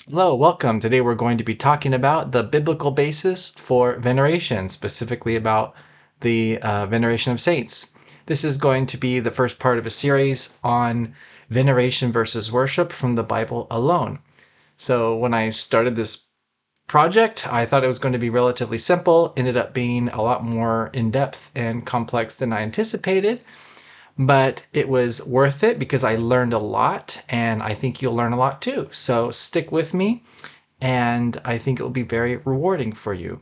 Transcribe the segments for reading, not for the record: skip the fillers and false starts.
Hello, welcome. Today we're going to be talking about the biblical basis for veneration, specifically about the veneration of saints. This is going to be the first part of a series on veneration versus worship from the Bible alone. So when I started this project, I thought it was going to be relatively simple. Ended up being a lot more in-depth and complex than I anticipated. But it was worth it because I learned a lot, and I think you'll learn a lot too. So stick with me, and I think it will be very rewarding for you.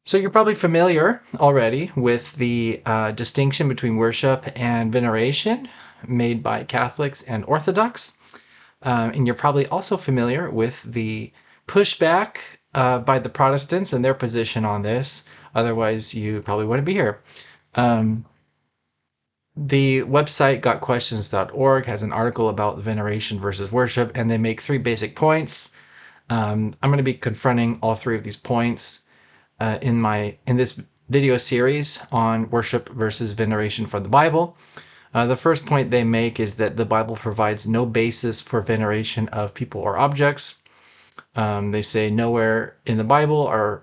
So you're probably familiar already with the distinction between worship and veneration made by Catholics and Orthodox. And you're probably also familiar with the pushback by the Protestants and their position on this. Otherwise, you probably wouldn't be here. The website gotquestions.org has an article about veneration versus worship, and they make three basic points. I'm going to be confronting all three of these points in this video series on worship versus veneration from the Bible. The first point they make is that the Bible provides no basis for veneration of people or objects. They say nowhere in the Bible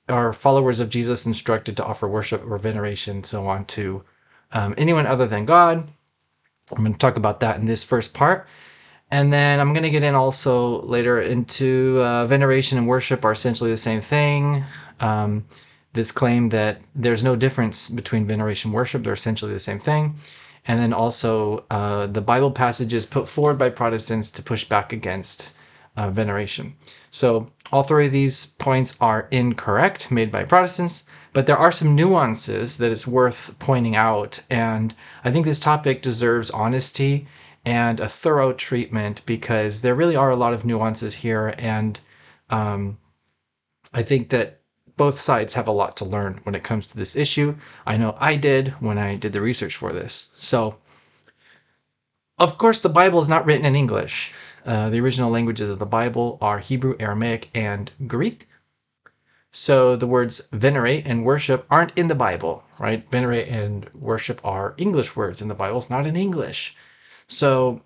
are followers of Jesus instructed to offer worship or veneration, so on, to anyone other than God. I'm going to talk about that in this first part. And then I'm going to get in also later into veneration and worship are essentially the same thing. This claim that there's no difference between veneration and worship, they're essentially the same thing. And then also the Bible passages put forward by Protestants to push back against veneration. So all three of these points are incorrect, made by Protestants, but there are some nuances that it's worth pointing out. And I think this topic deserves honesty and a thorough treatment because there really are a lot of nuances here. And I think that both sides have a lot to learn when it comes to this issue. I know I did when I did the research for this. So, of course, the Bible is not written in English. The original languages of the Bible are Hebrew, Aramaic, and Greek. So the words venerate and worship aren't in the Bible, right? Venerate and worship are English words in the Bible. It's not in English. So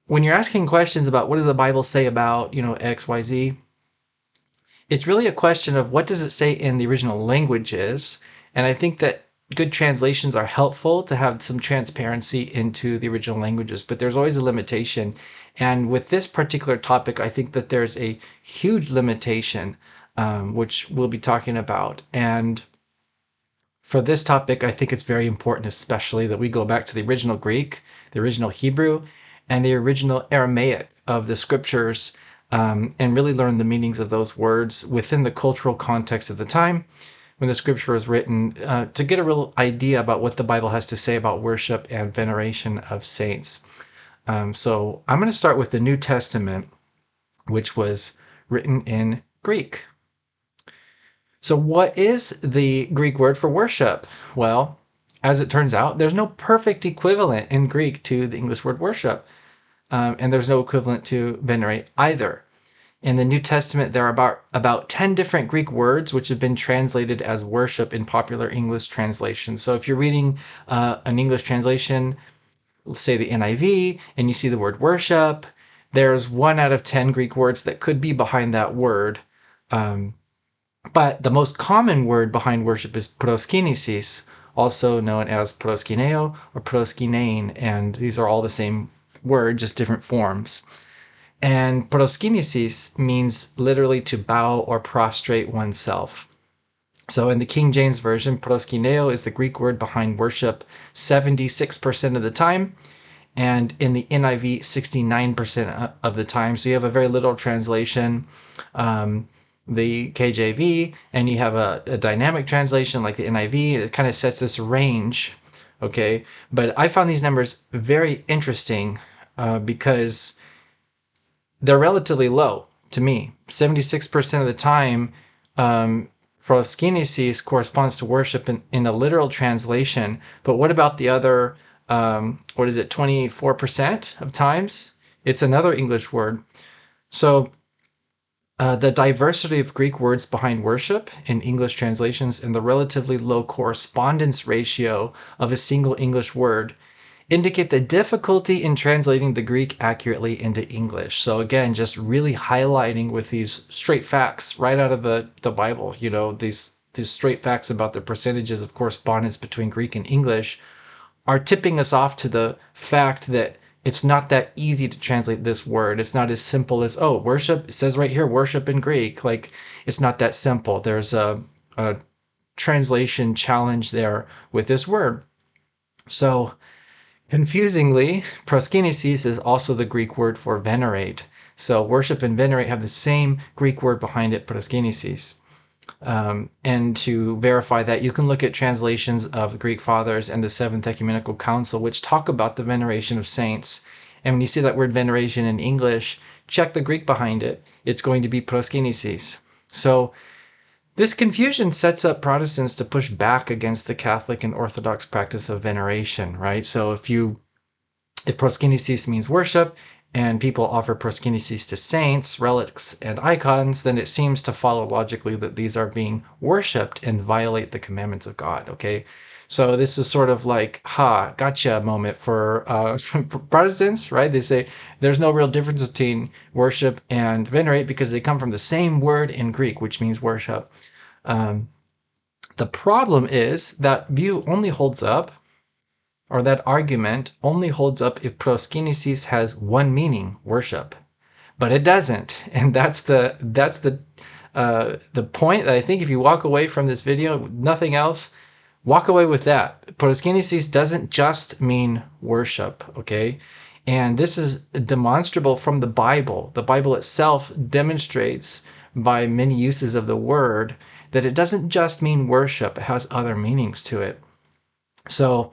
when you're asking questions about what does the Bible say about, X, Y, Z, it's really a question of what does it say in the original languages. And I think that good translations are helpful to have some transparency into the original languages, but there's always a limitation. And with this particular topic, I think that there's a huge limitation, which we'll be talking about. And for this topic, I think it's very important, especially that we go back to the original Greek, the original Hebrew, and the original Aramaic of the scriptures, and really learn the meanings of those words within the cultural context of the time when the scripture was written, to get a real idea about what the Bible has to say about worship and veneration of saints. So I'm going to start with the New Testament, which was written in Greek. So what is the Greek word for worship? Well, as it turns out, there's no perfect equivalent in Greek to the English word worship, and there's no equivalent to venerate either. In the New Testament, there are about 10 different Greek words which have been translated as worship in popular English translations. So if you're reading an English translation, let's say the NIV, and you see the word worship, there's 1 out of 10 Greek words that could be behind that word. But the most common word behind worship is proskynesis, also known as proskyneo or proskynein, and these are all the same word, just different forms. And proskynesis means literally to bow or prostrate oneself. So in the King James Version, proskyneo is the Greek word behind worship 76% of the time, and in the NIV, 69% of the time. So you have a very literal translation, the KJV, and you have a dynamic translation like the NIV. It kind of sets this range, okay? But I found these numbers very interesting because they're relatively low to me. 76% of the time, proskynesis corresponds to worship in a literal translation. But what about the other, 24% of times? It's another English word. So the diversity of Greek words behind worship in English translations and the relatively low correspondence ratio of a single English word indicate the difficulty in translating the Greek accurately into English. So again, just really highlighting with these straight facts right out of the Bible, these straight facts about the percentages of correspondence between Greek and English are tipping us off to the fact that it's not that easy to translate this word. It's not as simple as, oh, worship, it says right here, worship in Greek. Like, it's not that simple. There's a translation challenge there with this word. So, confusingly, Proskynesis is also the Greek word for venerate. So worship and venerate have the same Greek word behind it, proskynesis. And to verify that, you can look at translations of the Greek Fathers and the Seventh Ecumenical Council, which talk about the veneration of saints. And when you see that word veneration in English, check the Greek behind it. It's going to be proskynesis. So this confusion sets up Protestants to push back against the Catholic and Orthodox practice of veneration, right? So if proskynesis means worship, and people offer proskynesis to saints, relics, and icons, then it seems to follow logically that these are being worshipped and violate the commandments of God, okay? So this is sort of like, gotcha moment for Protestants, right? They say there's no real difference between worship and venerate because they come from the same word in Greek, which means worship. The problem is that view only holds up, or that argument only holds up if proskynesis has one meaning, worship, but it doesn't. And that's the point that I think if you walk away from this video, nothing else, walk away with that. Proskynesis doesn't just mean worship, okay? And this is demonstrable from the Bible. The Bible itself demonstrates by many uses of the word that it doesn't just mean worship, it has other meanings to it. So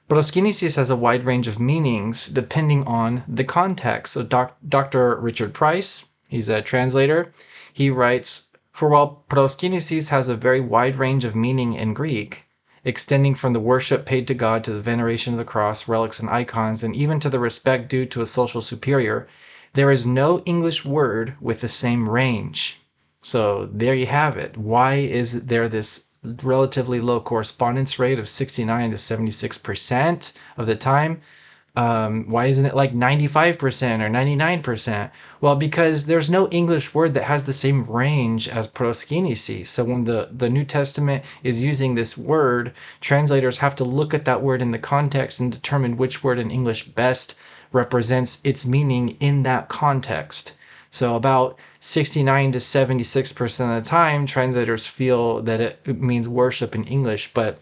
proskynesis has a wide range of meanings depending on the context. So Dr. Richard Price, he's a translator, he writes, for while proskynesis has a very wide range of meaning in Greek, extending from the worship paid to God to the veneration of the cross, relics, and icons, and even to the respect due to a social superior, there is no English word with the same range. So there you have it. Why is there this relatively low correspondence rate of 69 to 76% of the time? Why isn't it like 95% or 99%? Well, because there's no English word that has the same range as proskynesis. So when the New Testament is using this word, translators have to look at that word in the context and determine which word in English best represents its meaning in that context. So about 69 to 76% of the time, translators feel that it means worship in English, but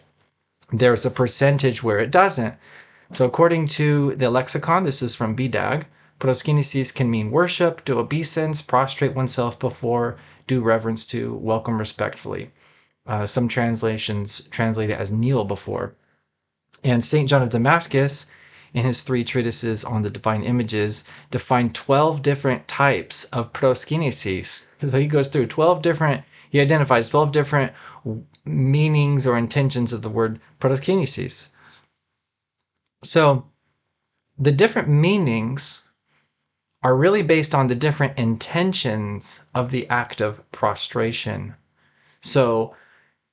there's a percentage where it doesn't. So according to the lexicon, this is from BDAG, proskynesis can mean worship, do obeisance, prostrate oneself before, do reverence to, welcome respectfully. Some translations translate it as kneel before. And St. John of Damascus, in his 3 treatises on the divine images, defined 12 different types of proskynesis. So he goes through he identifies 12 different meanings or intentions of the word proskynesis. So the different meanings are really based on the different intentions of the act of prostration. So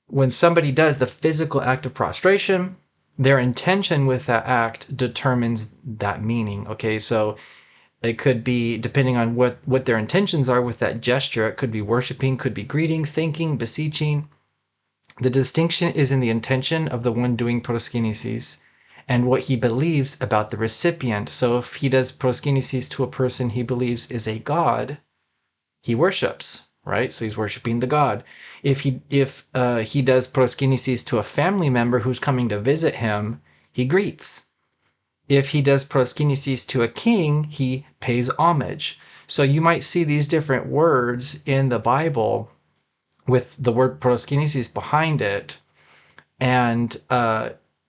when somebody does the physical act of prostration, their intention with that act determines that meaning. Okay, so it could be, depending on what their intentions are with that gesture, it could be worshiping, could be greeting, thanking, beseeching. The distinction is in the intention of the one doing proskynesis and what he believes about the recipient. So if he does proskynesis to a person he believes is a god, he worships, right? So he's worshiping the god. If he does proskynesis to a family member who's coming to visit him, he greets. If he does proskynesis to a king, he pays homage. So you might see these different words in the Bible with the word proskynesis behind it, and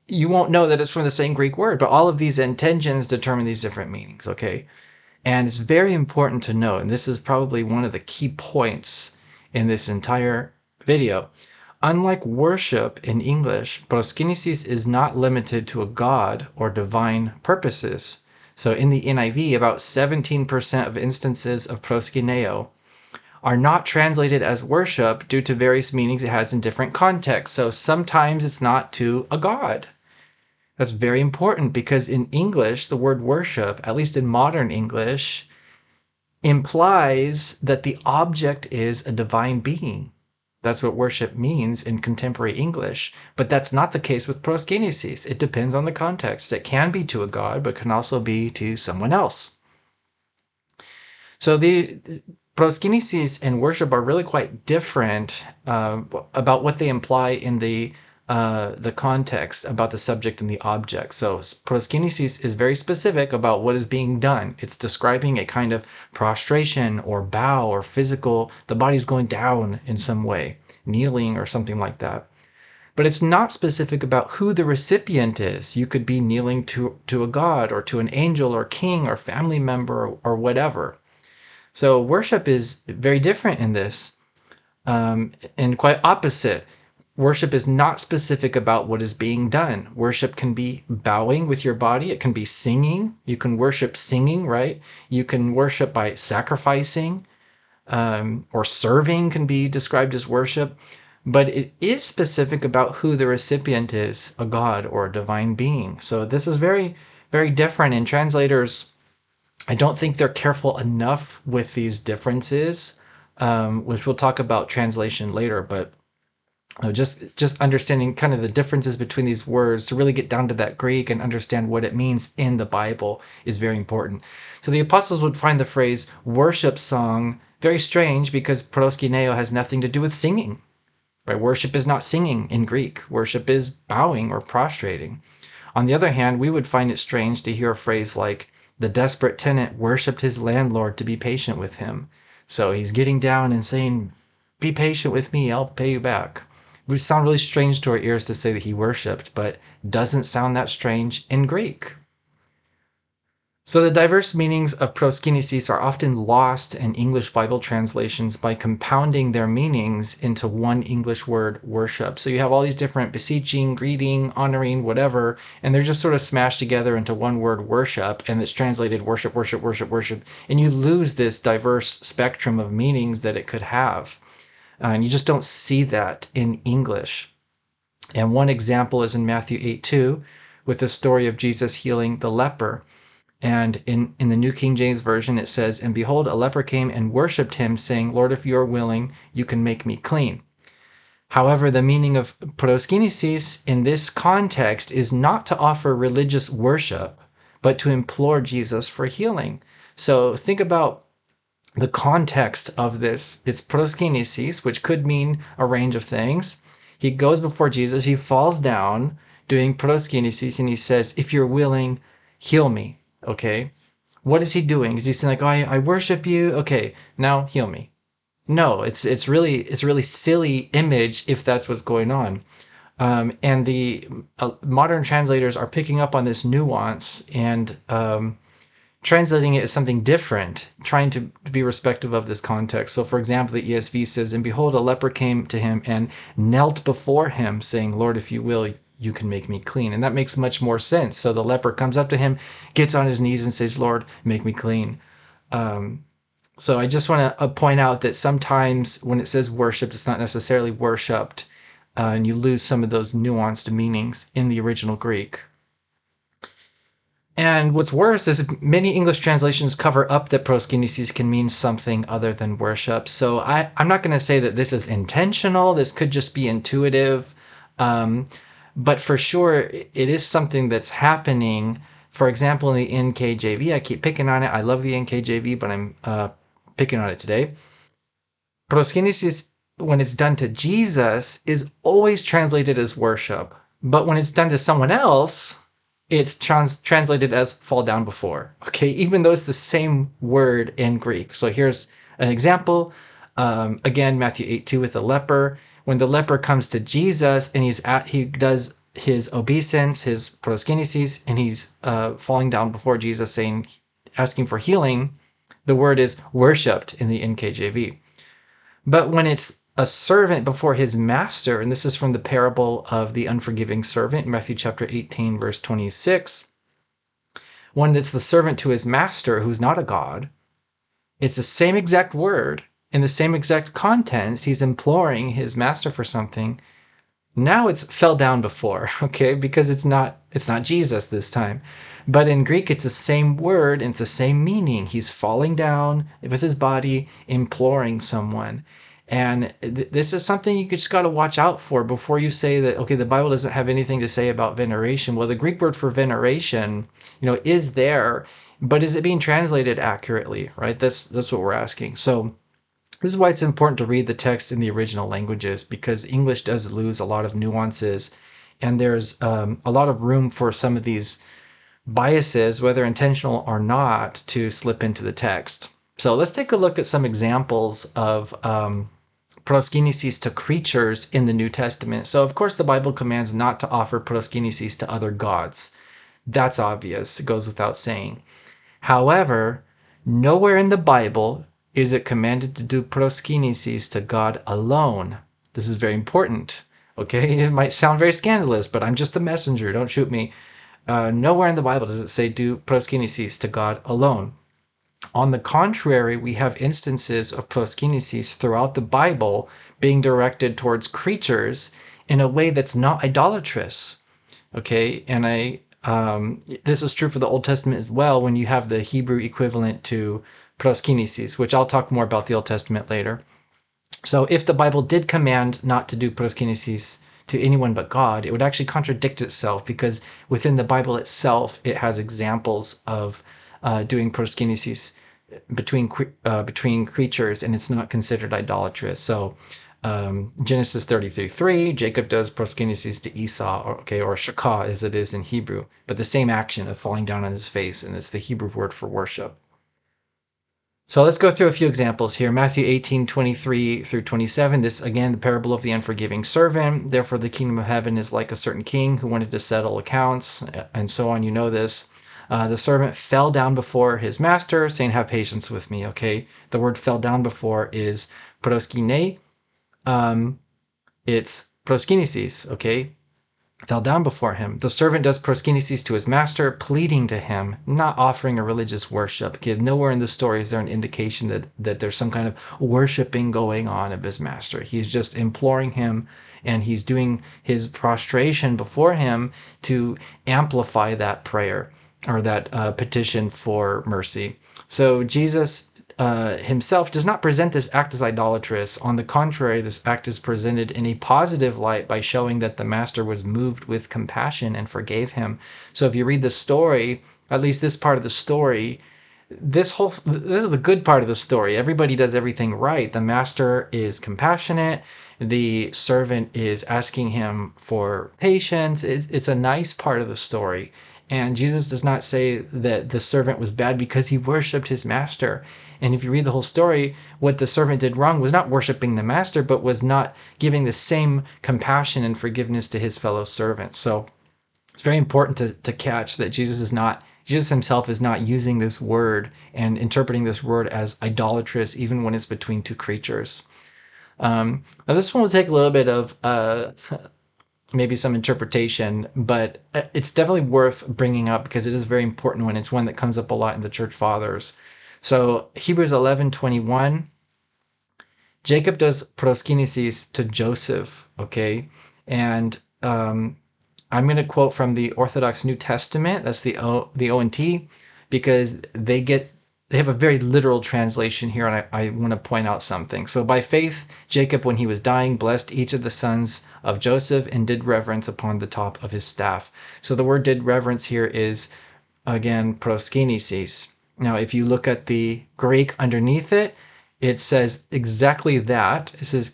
you won't know that it's from the same Greek word, but all of these intentions determine these different meanings, okay? And it's very important to note, and this is probably one of the key points in this entire video. Unlike worship in English, proskynesis is not limited to a god or divine purposes. So in the NIV, about 17% of instances of proskyneo are not translated as worship due to various meanings it has in different contexts. So sometimes it's not to a god. That's very important because in English, the word worship, at least in modern English, implies that the object is a divine being. That's what worship means in contemporary English. But that's not the case with proskynesis. It depends on the context. It can be to a god, but can also be to someone else. So the proskynesis and worship are really quite different about what they imply in the context about the subject and the object. So proskynesis is very specific about what is being done. It's describing a kind of prostration or bow or physical, the body's going down in some way, kneeling or something like that. But it's not specific about who the recipient is. You could be kneeling to a god or to an angel or king or family member or whatever. So worship is very different in this, and quite opposite. Worship is not specific about what is being done. Worship can be bowing with your body. It can be singing. You can worship singing, right? You can worship by sacrificing, or serving can be described as worship. But it is specific about who the recipient is, a god or a divine being. So this is very, very different. And translators, I don't think they're careful enough with these differences, which we'll talk about translation later. But just understanding kind of the differences between these words to really get down to that Greek and understand what it means in the Bible is very important. So the apostles would find the phrase worship song very strange because proskyneo has nothing to do with singing. Right? Worship is not singing in Greek. Worship is bowing or prostrating. On the other hand, we would find it strange to hear a phrase like, the desperate tenant worshipped his landlord to be patient with him. So he's getting down and saying, be patient with me, I'll pay you back. It would sound really strange to our ears to say that he worshipped, but doesn't sound that strange in Greek. So the diverse meanings of proskynesis are often lost in English Bible translations by compounding their meanings into one English word, worship. So you have all these different beseeching, greeting, honoring, whatever, and they're just sort of smashed together into one word, worship, and it's translated worship, worship, worship, worship, and you lose this diverse spectrum of meanings that it could have. And you just don't see that in English. And one example is in Matthew 8:2 with the story of Jesus healing the leper. And in the New King James Version, it says, and behold, a leper came and worshipped him, saying, Lord, if you are willing, you can make me clean. However, the meaning of proskynesis in this context is not to offer religious worship, but to implore Jesus for healing. So think about the context of this. It's proskynesis, which could mean a range of things. He goes before Jesus, he falls down doing proskynesis, and he says, if you're willing, heal me. Okay, what is he doing? Is he saying like, oh, I worship you? Okay, now heal me. No, it's really silly image if that's what's going on. And the modern translators are picking up on this nuance and translating it as something different, trying to be respectful of this context. So for example, the ESV says, and behold, a leper came to him and knelt before him, saying, Lord, if you will, you can make me clean. And that makes much more sense. So the leper comes up to him, gets on his knees and says, Lord, make me clean. So I just want to point out that sometimes when it says worship, it's not necessarily worshipped, and you lose some of those nuanced meanings in the original Greek. And what's worse is many English translations cover up that proskynesis can mean something other than worship. So I'm not going to say that this is intentional. This could just be intuitive. But for sure, it is something that's happening. For example, in the NKJV, I keep picking on it. I love the NKJV, but I'm picking on it today. Proskynesis, when it's done to Jesus, is always translated as worship. But when it's done to someone else, it's translated as fall down before. Okay, even though it's the same word in Greek. So here's an example. Again, Matthew 8:2 with the leper. When the leper comes to Jesus and he does his obeisance, his proskynesis, and he's falling down before Jesus, asking for healing, the word is worshipped in the NKJV. But when it's a servant before his master, and this is from the parable of the unforgiving servant, Matthew chapter 18, verse 26, when it's the servant to his master who's not a god, it's the same exact word in the same exact contents. He's imploring his master for something. Now it's fell down before, okay, because it's not Jesus this time. But in Greek, it's the same word and it's the same meaning. He's falling down with his body, imploring someone. And this is something you just got to watch out for before you say that, okay, the Bible doesn't have anything to say about veneration. Well, the Greek word for veneration, is there, but is it being translated accurately, right? That's what we're asking. So this is why it's important to read the text in the original languages, because English does lose a lot of nuances, and there's a lot of room for some of these biases, whether intentional or not, to slip into the text. So let's take a look at some examples of proskynesis to creatures in the New Testament. So of course the Bible commands not to offer proskynesis to other gods. That's obvious. It goes without saying. However, nowhere in the Bible is it commanded to do proskynesis to God alone. This is very important. Okay, it might sound very scandalous, but I'm just the messenger. Don't shoot me. Nowhere in the Bible does it say do proskynesis to God alone. On the contrary, we have instances of proskynesis throughout the Bible being directed towards creatures in a way that's not idolatrous. Okay, and this is true for the Old Testament as well, when you have the Hebrew equivalent to Proskynesis, which I'll talk more about the Old Testament later. So if the Bible did command not to do Proskynesis to anyone but God, it would actually contradict itself, because within the Bible itself, it has examples of doing Proskynesis between creatures, and it's not considered idolatrous. So Genesis 33:3, Jacob does proskynesis to Esau, or shakah as it is in Hebrew, but the same action of falling down on his face, and it's the Hebrew word for worship. So let's go through a few examples here. Matthew 18:23 through 27. This, again, the parable of the unforgiving servant. Therefore, the kingdom of heaven is like a certain king who wanted to settle accounts, and so on. You know this. The servant fell down before his master, saying, "Have patience with me." Okay. The word "fell down before" is proskyne. It's proskynesis, okay? Fell down before him. The servant does proskynesis to his master, pleading to him, not offering a religious worship. Okay, nowhere in the story is there an indication that there's some kind of worshiping going on of his master. He's just imploring him, and he's doing his prostration before him to amplify that prayer, or that petition for mercy. So Jesus himself does not present this act as idolatrous. On the contrary, this act is presented in a positive light by showing that the master was moved with compassion and forgave him. So if you read the story, at least this part of the story, this is the good part of the story. Everybody does everything right. The master is compassionate. The servant is asking him for patience. It's a nice part of the story. And Jesus does not say that the servant was bad because he worshipped his master. And if you read the whole story, what the servant did wrong was not worshiping the master, but was not giving the same compassion and forgiveness to his fellow servants. So it's very important to catch that Jesus himself is not using this word and interpreting this word as idolatrous, even when it's between two creatures. Now this one will take a little bit of maybe some interpretation, but it's definitely worth bringing up because it is very important when it's one that comes up a lot in the church fathers. So Hebrews 11:21, Jacob does proskynesis to Joseph, okay? And I'm going to quote from the Orthodox New Testament. That's the ONT, because they have a very literal translation here, and I want to point out something. So by faith, Jacob, when he was dying, blessed each of the sons of Joseph and did reverence upon the top of his staff. So the word "did reverence" here is, again, proskynesis. Now, if you look at the Greek underneath it, it says exactly that. It says,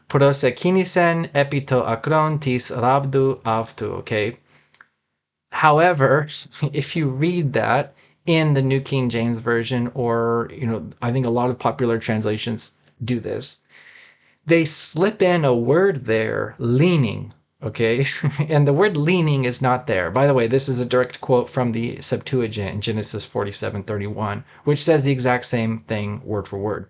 prosekynisen epito akron tis rabdu avtu, okay? However, if you read that in the New King James Version, or, I think a lot of popular translations do this, they slip in a word there, leaning, okay? And the word leaning is not there. By the way, this is a direct quote from the Septuagint in Genesis 47:31, which says the exact same thing word for word.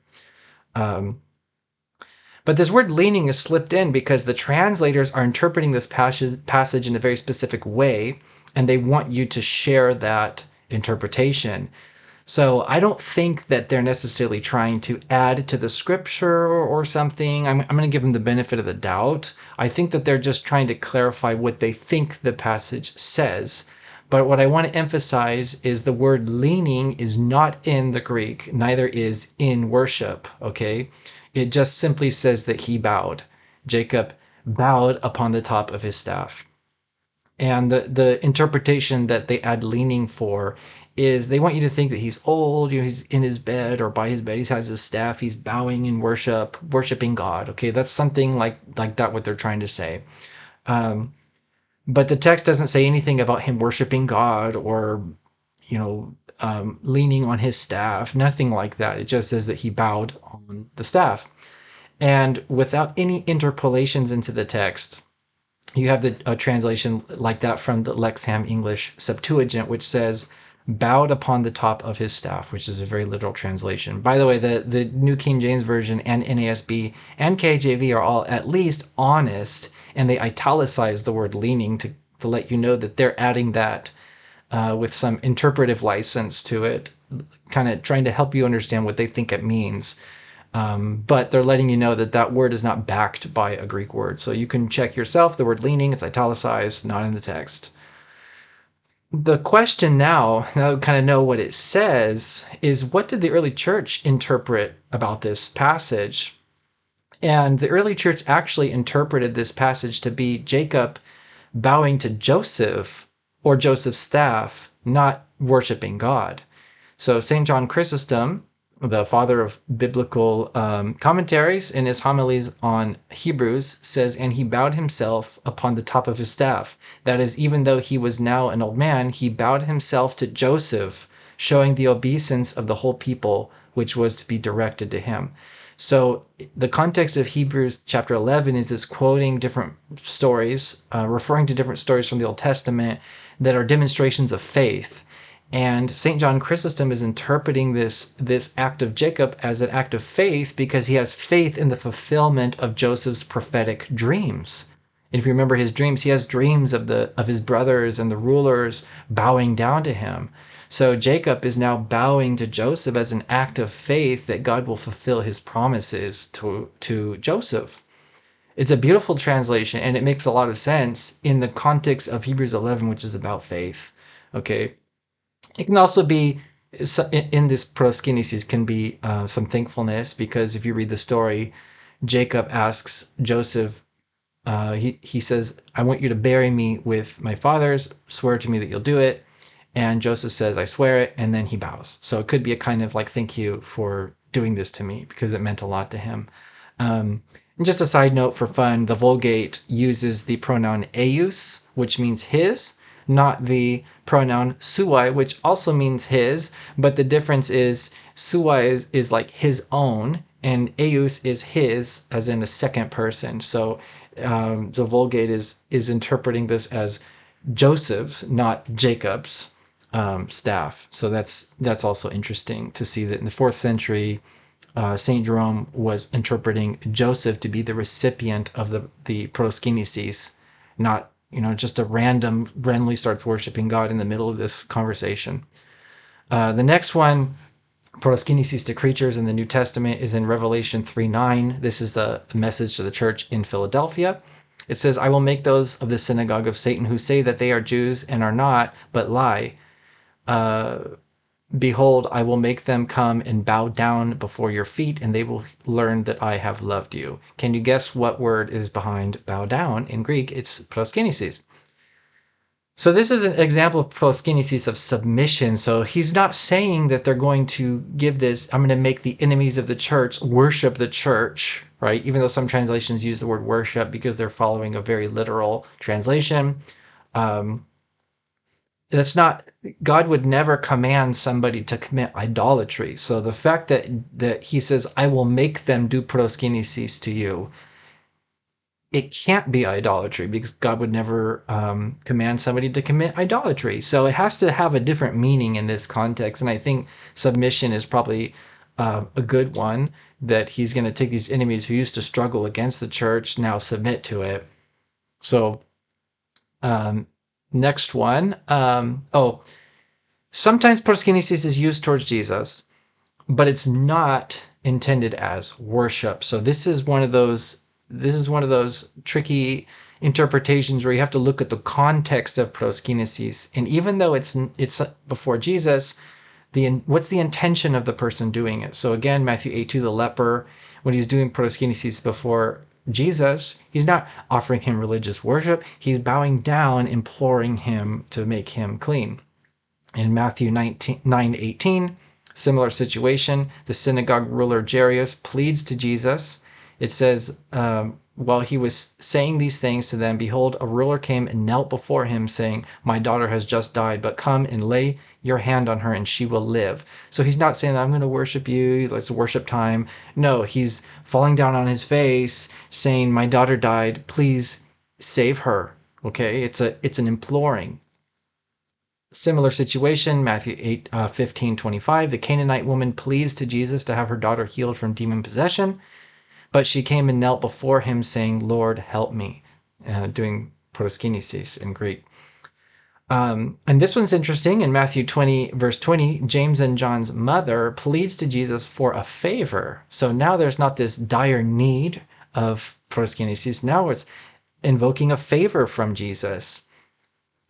But this word leaning is slipped in because the translators are interpreting this passage in a very specific way, and they want you to share that interpretation. So I don't think that they're necessarily trying to add to the scripture or something. I'm going to give them the benefit of the doubt. I think that they're just trying to clarify what they think the passage says. But what I want to emphasize is the word leaning is not in the Greek, neither is in worship, okay? It just simply says that he bowed. Jacob bowed upon the top of his staff. And the interpretation that they add leaning for is they want you to think that he's old, he's in his bed or by his bed, he has his staff, he's bowing in worship, worshiping God. Okay, that's something like that what they're trying to say. Um, but the text doesn't say anything about him worshiping God or leaning on his staff, nothing like that. It just says that he bowed on the staff. And without any interpolations into the text, you have a translation like that from the Lexham English Septuagint, which says, bowed upon the top of his staff, which is a very literal translation. By the way, the New King James Version and NASB and KJV are all at least honest, and they italicize the word leaning to let you know that they're adding that with some interpretive license to it, kind of trying to help you understand what they think it means. But they're letting you know that that word is not backed by a Greek word. So you can check yourself. The word leaning, it's italicized, not in the text. The question now we kind of know what it says, is what did the early church interpret about this passage? And the early church actually interpreted this passage to be Jacob bowing to Joseph or Joseph's staff, not worshiping God. So St. John Chrysostom, the father of biblical commentaries, in his homilies on Hebrews, says, and he bowed himself upon the top of his staff. That is, even though he was now an old man, he bowed himself to Joseph, showing the obeisance of the whole people, which was to be directed to him. So the context of Hebrews chapter 11 is it's quoting different stories, referring to different stories from the Old Testament that are demonstrations of faith. And St. John Chrysostom is interpreting this act of Jacob as an act of faith because he has faith in the fulfillment of Joseph's prophetic dreams. And if you remember his dreams, he has dreams of his brothers and the rulers bowing down to him. So Jacob is now bowing to Joseph as an act of faith that God will fulfill his promises to Joseph. It's a beautiful translation, and it makes a lot of sense in the context of Hebrews 11, which is about faith. Okay. It can also be, in this Proskynesis, can be some thankfulness, because if you read the story, Jacob asks Joseph, he says, I want you to bury me with my fathers, swear to me that you'll do it. And Joseph says, I swear it, and then he bows. So it could be a kind of like, thank you for doing this to me, because it meant a lot to him. And just a side note for fun, the Vulgate uses the pronoun eius, which means his, not the pronoun suai, which also means his, but the difference is suai is like his own, and eius is his, as in a second person. So the Vulgate is interpreting this as Joseph's, not Jacob's staff. So that's also interesting to see that in the 4th century, St. Jerome was interpreting Joseph to be the recipient of the Proskynesis, not just a randomly starts worshiping God in the middle of this conversation. The next one, Proskynesis to creatures in the New Testament, is in Revelation 3:9. This is the message to the church in Philadelphia. It says, I will make those of the synagogue of Satan who say that they are Jews and are not, but lie. Behold, I will make them come and bow down before your feet, and they will learn that I have loved you. Can you guess what word is behind bow down in Greek? It's proskynesis. So this is an example of proskynesis, of submission. So he's not saying that they're going to give this, I'm going to make the enemies of the church worship the church, right? Even though some translations use the word worship because they're following a very literal translation. That's not, God would never command somebody to commit idolatry. So the fact that he says, I will make them do proskynesis to you, it can't be idolatry, because God would never command somebody to commit idolatry. So it has to have a different meaning in this context. And I think submission is probably a good one, that he's going to take these enemies who used to struggle against the church, now submit to it. So next one. Sometimes proskinesis is used towards Jesus, but it's not intended as worship. So this is one of those tricky interpretations where you have to look at the context of proskynesis. And even though it's before Jesus, what's the intention of the person doing it? So again, Matthew 8:2, the leper, when he's doing proskynesis before Jesus, he's not offering him religious worship. He's bowing down, imploring him to make him clean. In Matthew 9:18, similar situation. The synagogue ruler Jairus pleads to Jesus. It says, while he was saying these things to them, behold, a ruler came and knelt before him, saying, my daughter has just died, but come and lay your hand on her and she will live. So he's not saying, I'm going to worship you, it's worship time. No, he's falling down on his face, saying, my daughter died, please save her. Okay, it's an imploring. Similar situation, Matthew 8:15-25. The Canaanite woman pleads to Jesus to have her daughter healed from demon possession, but she came and knelt before him, saying, Lord, help me, doing proskynήσεις in Greek. And this one's interesting. In Matthew 20, verse 20, James and John's mother pleads to Jesus for a favor. So now there's not this dire need of proskynήσεις. Now it's invoking a favor from Jesus.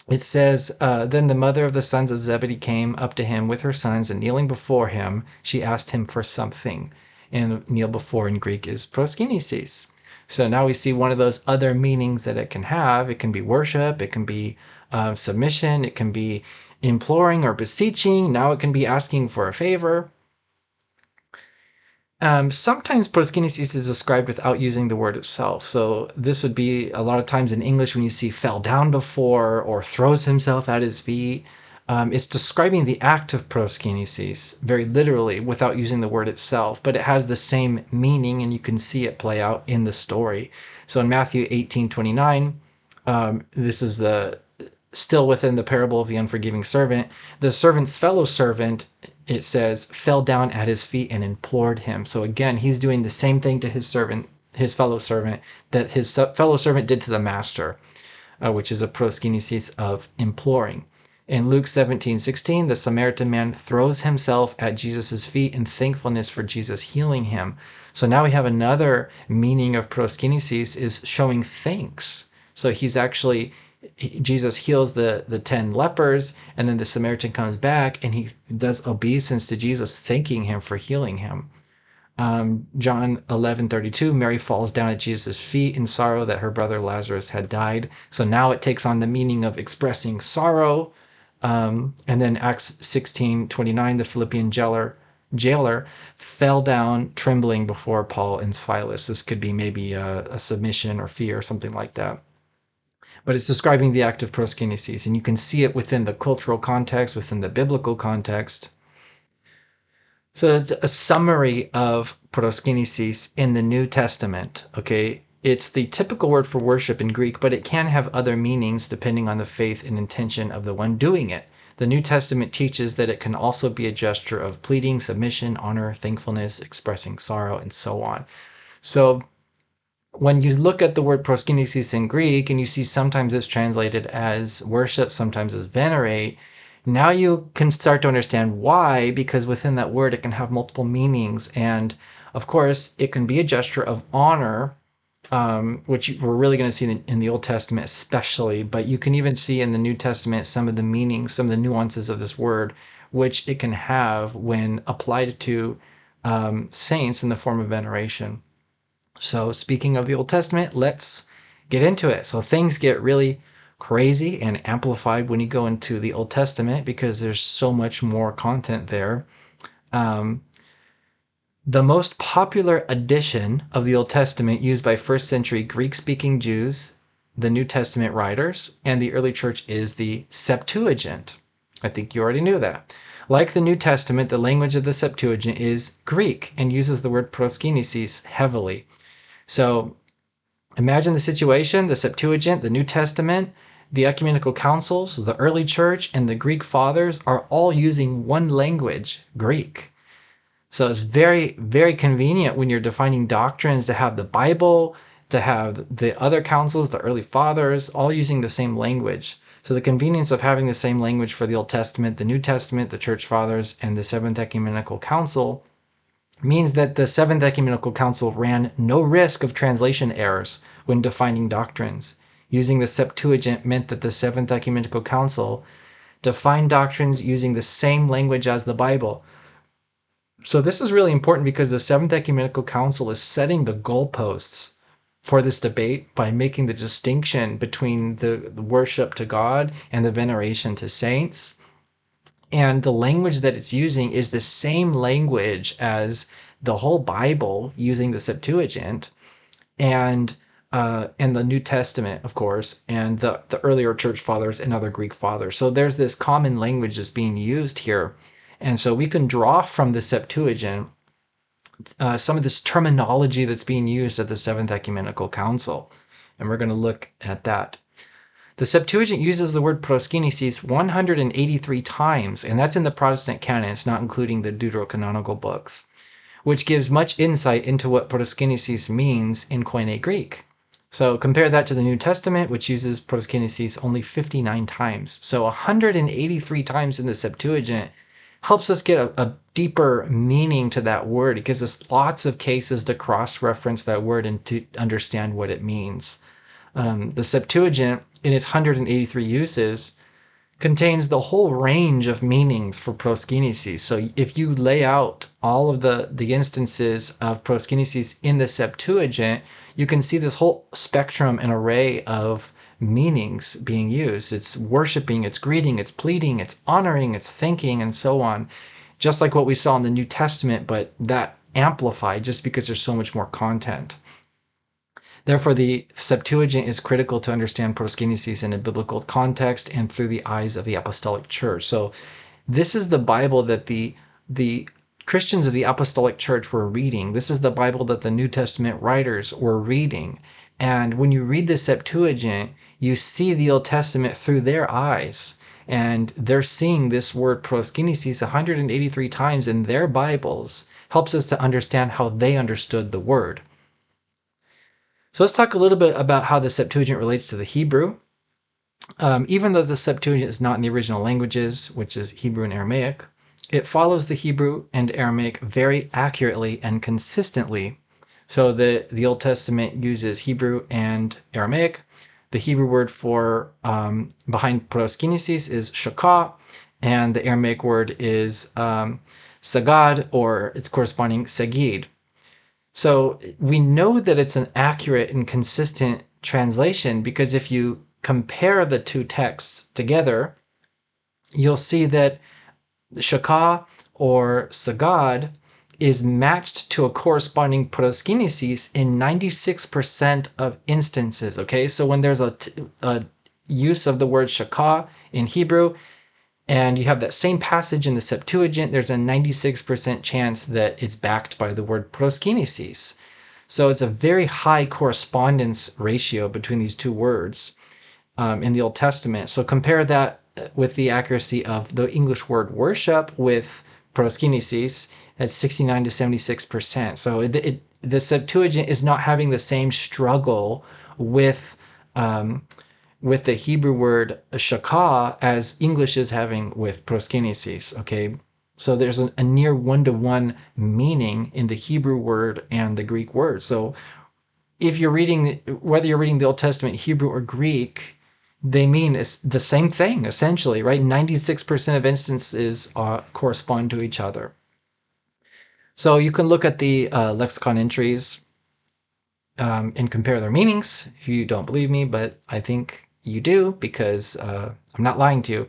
It says, then the mother of the sons of Zebedee came up to him with her sons, and kneeling before him, she asked him for something. And kneel before in Greek is proskynήσεις. So now we see one of those other meanings that it can have. It can be worship, it can be submission, it can be imploring or beseeching. Now it can be asking for a favor. Sometimes proskynήσεις is described without using the word itself. So this would be a lot of times in English when you see fell down before or throws himself at his feet. It's describing the act of proskynήσεις very literally without using the word itself, but it has the same meaning and you can see it play out in the story. So in Matthew 18:29, this is still within the parable of the unforgiving servant. The servant's fellow servant, it says, fell down at his feet and implored him. So again, he's doing the same thing to his fellow servant that his fellow servant did to the master, which is a proskynesis of imploring. In Luke 17:16, the Samaritan man throws himself at Jesus' feet in thankfulness for Jesus healing him. So now we have another meaning of proskynesis is showing thanks. So Jesus heals the 10 lepers, and then the Samaritan comes back and he does obeisance to Jesus, thanking him for healing him. John 11:32, Mary falls down at Jesus' feet in sorrow that her brother Lazarus had died. So now it takes on the meaning of expressing sorrow. And then Acts 16:29, the Philippian jailer fell down trembling before Paul and Silas. This could be maybe a submission or fear or something like that. But it's describing the act of proskynήσεις, and you can see it within the cultural context, within the biblical context. So it's a summary of proskynήσεις in the New Testament, okay? It's the typical word for worship in Greek, but it can have other meanings depending on the faith and intention of the one doing it. The New Testament teaches that it can also be a gesture of pleading, submission, honor, thankfulness, expressing sorrow, and so on. So when you look at the word proskynesis in Greek and you see sometimes it's translated as worship, sometimes as venerate, now you can start to understand why, because within that word it can have multiple meanings. And of course, it can be a gesture of honor, which we're really going to see in the Old Testament especially, but you can even see in the New Testament some of the meanings, some of the nuances of this word, which it can have when applied to saints in the form of veneration. So speaking of the Old Testament, let's get into it. So things get really crazy and amplified when you go into the Old Testament because there's so much more content there. The most popular edition of the Old Testament used by first century Greek-speaking Jews, the New Testament writers, and the early church is the Septuagint. I think you already knew that. Like the New Testament, the language of the Septuagint is Greek and uses the word proskynήσεις heavily. So imagine the situation, the Septuagint, the New Testament, the ecumenical councils, the early church, and the Greek fathers are all using one language, Greek. So it's very, very convenient when you're defining doctrines to have the Bible, to have the other councils, the early fathers, all using the same language. So the convenience of having the same language for the Old Testament, the New Testament, the Church Fathers, and the Seventh Ecumenical Council means that the Seventh Ecumenical Council ran no risk of translation errors when defining doctrines. Using the Septuagint meant that the Seventh Ecumenical Council defined doctrines using the same language as the Bible. So this is really important because the Seventh Ecumenical Council is setting the goalposts for this debate by making the distinction between the worship to God and the veneration to saints. And the language that it's using is the same language as the whole Bible using the Septuagint and the New Testament, of course, and the earlier church fathers and other Greek fathers. So there's this common language that's being used here. And so we can draw from the Septuagint some of this terminology that's being used at the Seventh Ecumenical Council. And we're going to look at that. The Septuagint uses the word proskynesis 183 times, and that's in the Protestant canon. It's not including the deuterocanonical books, which gives much insight into what proskynesis means in Koine Greek. So compare that to the New Testament, which uses proskynesis only 59 times. So 183 times in the Septuagint helps us get a deeper meaning to that word. It gives us lots of cases to cross-reference that word and to understand what it means. The Septuagint, in its 183 uses, contains the whole range of meanings for proskynesis. So if you lay out all of the instances of proskynesis in the Septuagint, you can see this whole spectrum and array of meanings being used. It's worshiping, it's greeting, it's pleading, it's honoring, it's thanking, and so on. Just like what we saw in the New Testament, but that amplified just because there's so much more content. Therefore, the Septuagint is critical to understand proskynesis in a biblical context and through the eyes of the Apostolic Church. So this is the Bible that the Christians of the Apostolic Church were reading. This is the Bible that the New Testament writers were reading. And when you read the Septuagint, you see the Old Testament through their eyes. And they're seeing this word proskynesis 183 times in their Bibles. Helps us to understand how they understood the word. So let's talk a little bit about how the Septuagint relates to the Hebrew. Even though the Septuagint is not in the original languages, which is Hebrew and Aramaic, it follows the Hebrew and Aramaic very accurately and consistently. So the Old Testament uses Hebrew and Aramaic. The Hebrew word for behind proskynesis is shakah, and the Aramaic word is sagad, or its corresponding segid. So we know that it's an accurate and consistent translation because if you compare the two texts together, you'll see that shakah or sagad is matched to a corresponding proskynesis in 96% of instances. Okay, so when there's a use of the word shakah in Hebrew, and you have that same passage in the Septuagint, there's a 96% chance that it's backed by the word proskynesis. So it's a very high correspondence ratio between these two words in the Old Testament. So compare that with the accuracy of the English word worship with proskynesis at 69 to 76%. So the Septuagint is not having the same struggle with the Hebrew word shakah as English is having with proskynesis, okay? So there's a near one-to-one meaning in the Hebrew word and the Greek word. So if you're reading, whether you're reading the Old Testament Hebrew or Greek, they mean it's the same thing, essentially, right? 96% of instances correspond to each other. So you can look at the lexicon entries and compare their meanings if you don't believe me, but I think you do because I'm not lying to you.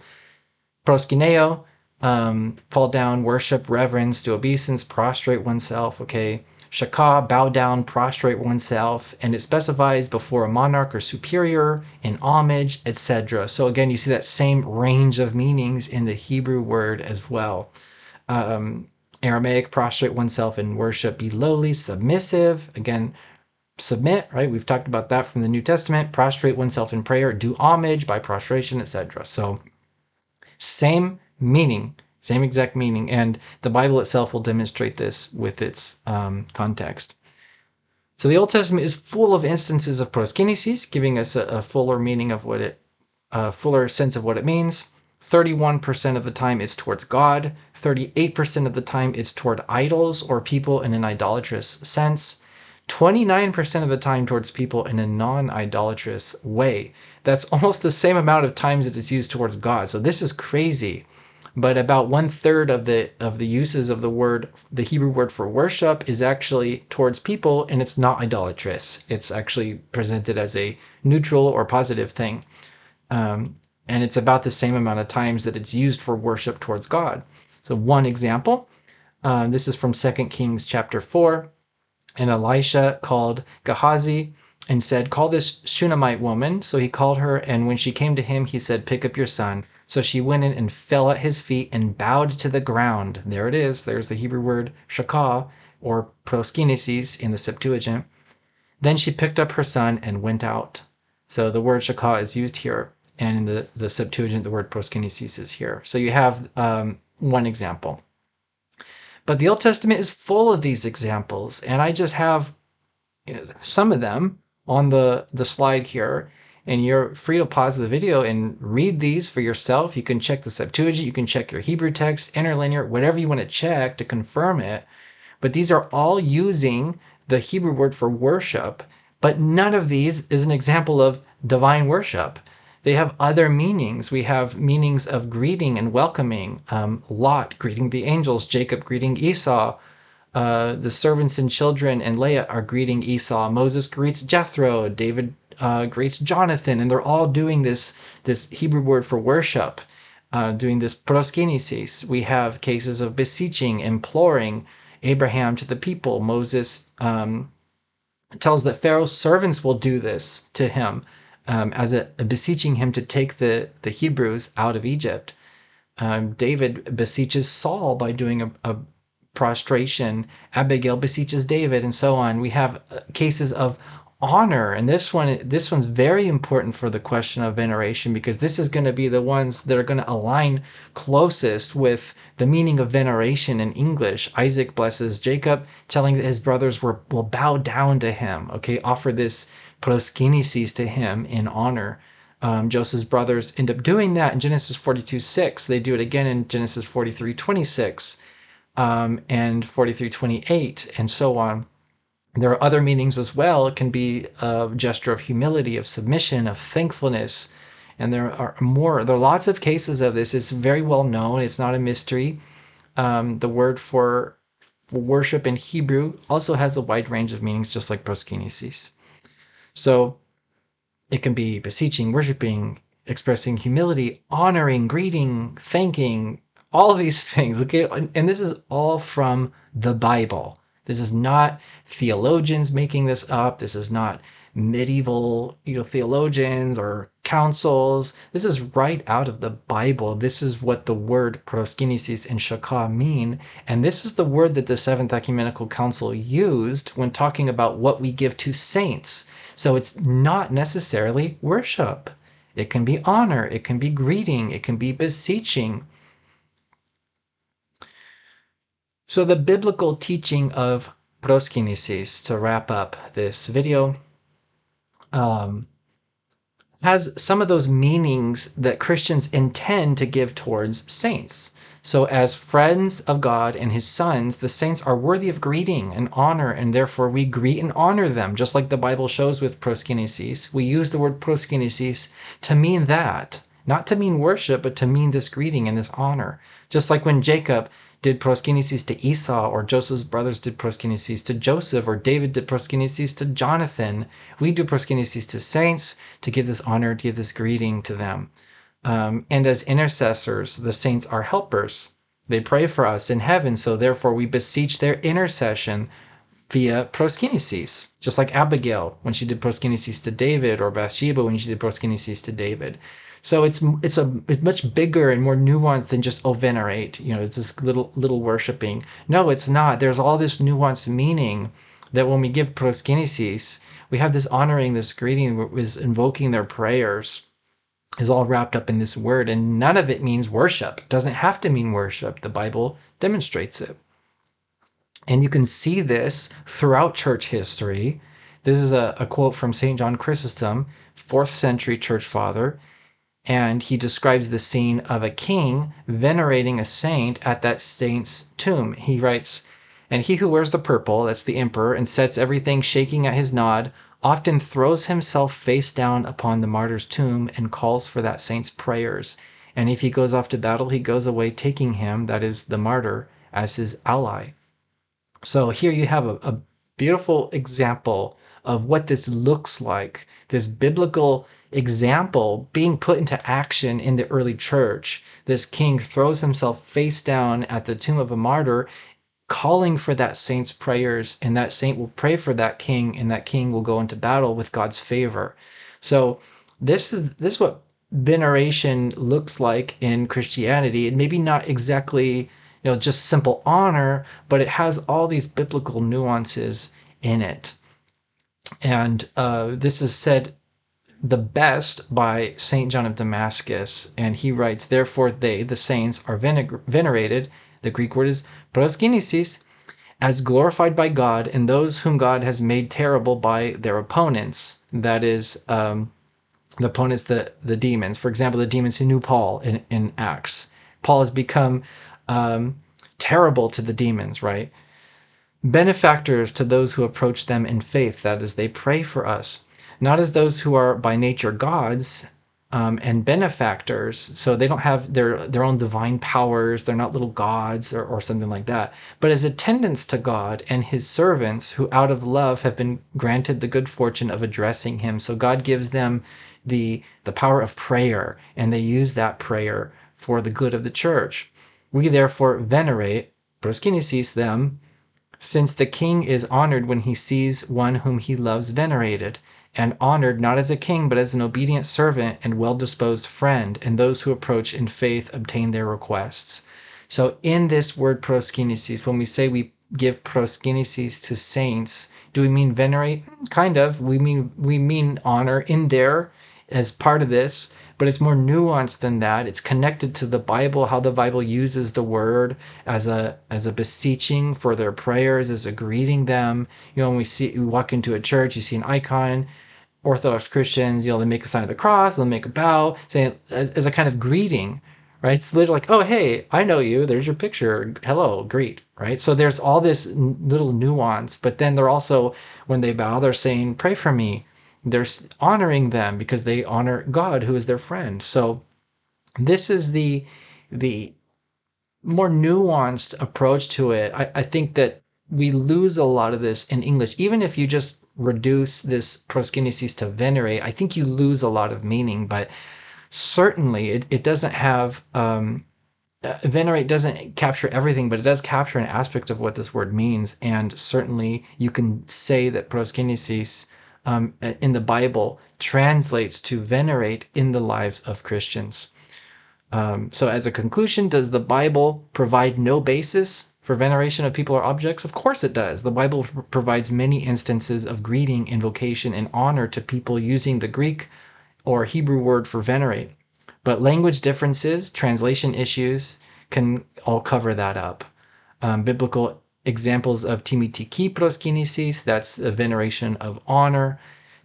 Proskyneo, fall down, worship, reverence, do obeisance, prostrate oneself, okay? Shakah, bow down, prostrate oneself, and it specifies before a monarch or superior, in homage, etc. So again, you see that same range of meanings in the Hebrew word as well. Aramaic, prostrate oneself in worship, be lowly, submissive, again, submit, right? We've talked about that from the New Testament. Prostrate oneself in prayer, do homage by prostration, etc. So same meaning, same exact meaning, and the Bible itself will demonstrate this with its context. So the Old Testament is full of instances of proskynesis, giving us a fuller meaning of what it fuller sense of what it means. 31% of the time it's towards God. 38% of the time it's toward idols or people in an idolatrous sense. 29% of the time towards people in a non-idolatrous way. That's almost the same amount of times that it's used towards God. So this is crazy. But about 1/3 of the uses of the word, the Hebrew word for worship, is actually towards people, and it's not idolatrous. It's actually presented as a neutral or positive thing. And it's about the same amount of times that it's used for worship towards God. So one example, this is from 2 Kings chapter 4. And Elisha called Gehazi and said, "Call this Shunammite woman." So he called her, and when she came to him, he said, "Pick up your son." So she went in and fell at his feet and bowed to the ground. There it is. There's the Hebrew word shakah, or proskynesis in the Septuagint. Then she picked up her son and went out. So the word shakah is used here, and in the Septuagint, the word proskynesis is here. So you have one example. But the Old Testament is full of these examples, and I just have some of them on the slide here, and you're free to pause the video and read these for yourself. You can check the Septuagint, you can check your Hebrew text, interlinear, whatever you want to check to confirm it. But these are all using the Hebrew word for worship, but none of these is an example of divine worship. They have other meanings. We have meanings of greeting and welcoming. Lot greeting the angels, Jacob greeting Esau, the servants and children and Leah are greeting Esau. Moses greets Jethro, David greets Jonathan, and they're all doing this Hebrew word for worship, doing this proskynesis. We have cases of beseeching, imploring Abraham to the people. Moses tells that Pharaoh's servants will do this to him, as a beseeching him to take the Hebrews out of Egypt. David beseeches Saul by doing a prostration. Abigail beseeches David, and so on. We have cases of honor, and this one's very important for the question of veneration, because this is going to be the ones that are going to align closest with the meaning of veneration in English. Isaac blesses Jacob, telling that his brothers will bow down to him, okay, offer this proskynesis to him in honor. Joseph's brothers end up doing that in Genesis 42:6. They do it again in Genesis 43:26, and 43:28, and so on. There are other meanings as well. It can be a gesture of humility, of submission, of thankfulness, and there are lots of cases of this. It's very well known. It's not a mystery. The word for worship in Hebrew also has a wide range of meanings, just like proskynesis. So it can be beseeching, worshiping, expressing humility, honoring, greeting, thanking, all of these things, okay? And this is all from the Bible. This is not theologians making this up. This is not medieval, theologians or councils. This is right out of the Bible. This is what the word proskynesis and shakah mean. And this is the word that the Seventh Ecumenical Council used when talking about what we give to saints. So it's not necessarily worship. It can be honor. It can be greeting. It can be beseeching. So the biblical teaching of proskynesis, to wrap up this video, has some of those meanings that Christians intend to give towards saints. So as friends of God and his sons, the saints are worthy of greeting and honor, and therefore we greet and honor them, just like the Bible shows with proskynesis. We use the word proskynesis to mean that, not to mean worship, but to mean this greeting and this honor. Just like when Jacob did proskynesis to Esau, or Joseph's brothers did proskynesis to Joseph, or David did proskynesis to Jonathan. We do proskynesis to saints to give this honor, to give this greeting to them. And as intercessors, the saints are helpers. They pray for us in heaven, so therefore we beseech their intercession via proskynesis, just like Abigail when she did proskynesis to David, or Bathsheba when she did proskynesis to David. So it's much bigger and more nuanced than just venerate. It's this little worshiping. No, it's not. There's all this nuanced meaning that when we give proskynesis, we have this honoring, this greeting, is invoking their prayers, is all wrapped up in this word, and none of it means worship. It doesn't have to mean worship. The Bible demonstrates it. And you can see this throughout church history. This is a quote from St. John Chrysostom, 4th century church father. And he describes the scene of a king venerating a saint at that saint's tomb. He writes, "And he who wears the purple," that's the emperor, "and sets everything shaking at his nod, often throws himself face down upon the martyr's tomb and calls for that saint's prayers. And if he goes off to battle, he goes away taking him," that is the martyr, "as his ally." So here you have a beautiful example of what this looks like, this biblical example being put into action in the early church. This king throws himself face down at the tomb of a martyr, calling for that saint's prayers, and that saint will pray for that king, and that king will go into battle with God's favor. So this is what veneration looks like in Christianity, and maybe not exactly just simple honor, but it has all these biblical nuances in it. And this is said the best by St. John of Damascus, and he writes, "Therefore they, the saints, are venerated," the Greek word is proskynesis, "as glorified by God in those whom God has made terrible by their opponents." That is, the opponents, the demons. For example, the demons who knew Paul in Acts. Paul has become terrible to the demons, right? "Benefactors to those who approach them in faith," that is, they pray for us, "not as those who are by nature gods," and benefactors, so they don't have their own divine powers, they're not little gods or something like that, "but as attendants to God and his servants who out of love have been granted the good fortune of addressing him." So God gives them the power of prayer, and they use that prayer for the good of the church. "We therefore venerate," proskynesis, "them, since the king is honored when he sees one whom he loves venerated, and honored not as a king, but as an obedient servant and well-disposed friend, and those who approach in faith obtain their requests." So in this word proskynesis, when we say we give proskynesis to saints, do we mean venerate? Kind of. We mean honor in there as part of this, but it's more nuanced than that. It's connected to the Bible, how the Bible uses the word as a beseeching for their prayers, as a greeting them. When we walk into a church, you see an icon. Orthodox Christians, they make a sign of the cross, they'll make a bow, saying as a kind of greeting, right? It's literally like, "Oh, hey, I know you. There's your picture. Hello, greet," right? So there's all this little nuance, but then they're also, when they bow, they're saying, "Pray for me." They're honoring them because they honor God, who is their friend. So this is the more nuanced approach to it. I think that we lose a lot of this in English. Even if you just reduce this proskynesis to venerate, I think you lose a lot of meaning, but certainly it doesn't have, venerate doesn't capture everything, but it does capture an aspect of what this word means. And certainly you can say that proskynesis in the Bible translates to venerate in the lives of Christians. So as a conclusion, does the Bible provide no basis for veneration of people or objects? Of course it does. The Bible provides many instances of greeting, invocation, and honor to people using the Greek or Hebrew word for venerate. But language differences, translation issues can all cover that up. Biblical examples of timitiki proskynesis, that's the veneration of honor,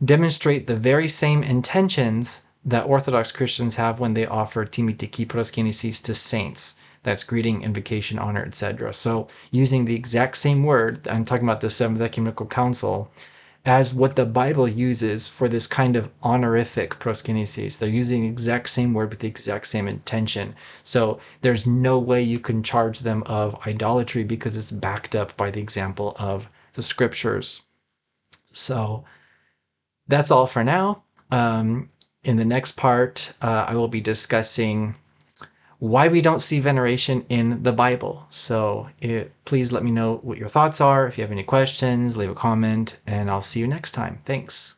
demonstrate the very same intentions that Orthodox Christians have when they offer timitiki proskynesis to saints. That's greeting, invocation, honor, etc. So using the exact same word, I'm talking about the Seventh Ecumenical Council, as what the Bible uses for this kind of honorific proskynesis. They're using the exact same word with the exact same intention. So there's no way you can charge them of idolatry because it's backed up by the example of the scriptures. So that's all for now. In the next part, I will be discussing why we don't see veneration in the Bible. So please let me know what your thoughts are. If you have any questions, leave a comment, and I'll see you next time. Thanks.